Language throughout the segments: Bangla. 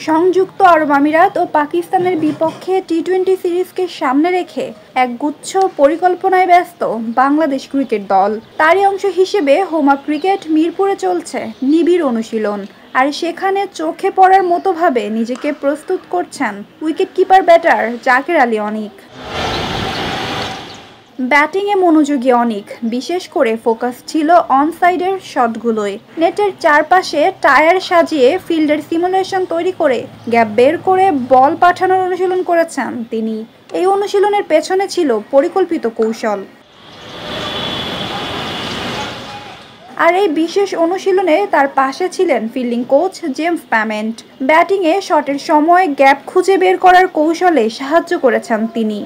সংযুক্ত আরব আমিরাত ও পাকিস্তানের বিপক্ষে টি-20 সিরিজকে সামনে রেখে একগুচ্ছ পরিকল্পনায় ব্যস্ত বাংলাদেশ ক্রিকেট দল। তারই অংশ হিসেবে হোমা ক্রিকেট মিরপুরে চলছে নিবিড় অনুশীলন। আর সেখানে চোখে পড়ার মতোভাবে নিজেকে প্রস্তুত করছেন উইকেটকিপার ব্যাটার জাকের আলী অনিক। ব্যাটিংয়ে মনোযোগী অনিক, বিশেষ করে ফোকাস ছিল অন সাইডের শটগুলোয়। নেটের চারপাশে টায়ার সাজিয়ে ফিল্ডের সিমুলেশন তৈরি করে গ্যাপ বের করে বল পাঠানোর অনুশীলন করেছেন তিনি। এই অনুশীলনের পেছনে ছিল পরিকল্পিত কৌশল। আর এই বিশেষ অনুশীলনে তার পাশে ছিলেন ফিল্ডিং কোচ জেমস প্যামেন্ট। ব্যাটিংয়ে শটের সময় গ্যাপ খুঁজে বের করার কৌশলে সাহায্য করেছেন তিনি।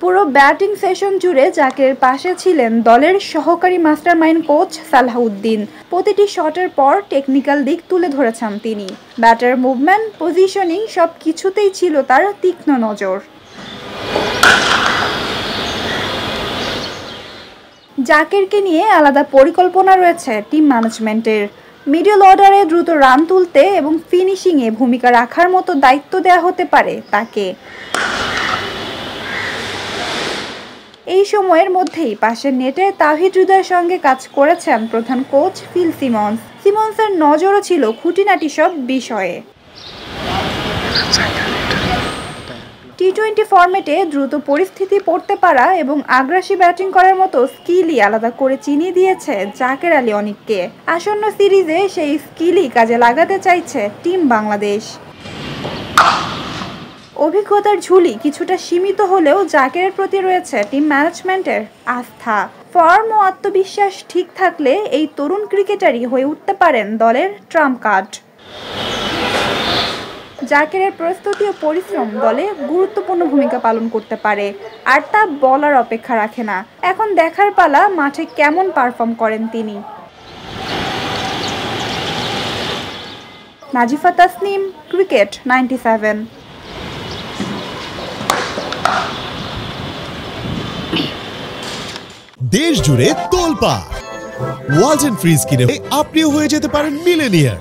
পুরো ব্যাটিং সেশন জুড়ে জাকের পাশে ছিলেন দলের সহকারী মাস্টারমাইন্ড কোচ সালাহউদ্দিন। প্রতিটি শটের পর টেকনিক্যাল দিক তুলে ধরেছেন তিনি। ব্যাটার মুভমেন্ট, পজিশনিং সব কিছুতেই ছিল তার তীক্ষ্ণ নজর। জাকেরকে নিয়ে আলাদা পরিকল্পনা রয়েছে টিম ম্যানেজমেন্টের। মিডল অর্ডারে দ্রুত রান তুলতে এবং ফিনিশিংয়ে ভূমিকা রাখার মতো দায়িত্ব দেওয়া হতে পারে তাকে। এই সময়ের মধ্যেই পাশের নেটে তাওহিদ হৃদয়ের সঙ্গে কাজ করেছেন প্রধান কোচ ফিল সিমন্স। সিমন্সের নজরও ছিল খুঁটিনাটি সব বিষয়ে। টি-20 ফরম্যাটে দ্রুত পরিস্থিতি পড়তে পারা এবং আগ্রাসী ব্যাটিং করার মতো স্কিলই আলাদা করে চিনিয়ে দিয়েছে জাকের আলী অনিককে। আসন্ন সিরিজে সেই স্কিলই কাজে লাগাতে চাইছে টিম বাংলাদেশ। অভিজ্ঞতার ঝুলি কিছুটা সীমিত হলেও জাকেরের প্রতি রয়েছে টিম ম্যানেজমেন্টের আস্থা। ফর্ম ও আত্মবিশ্বাস ঠিক থাকলে এই তরুণ ক্রিকেটারই হয়ে উঠতে পারেন দলের ট্রাম্প কার্ড। জাকেরের প্রস্তুতি ও পরিশ্রম দলে গুরুত্বপূর্ণ ভূমিকা পালন করতে পারে, আর তা বলার অপেক্ষা রাখে না। এখন দেখার পালা মাঠে কেমন পারফর্ম করেন তিনি। নাজিফা তাসনিম, ক্রিকেট 97। দেশ জুড়ে তোলপাড়। ওয়ালটন ফ্রিজ কিনে আপনিও হয়ে যেতে পারেন মিলেনিয়ার।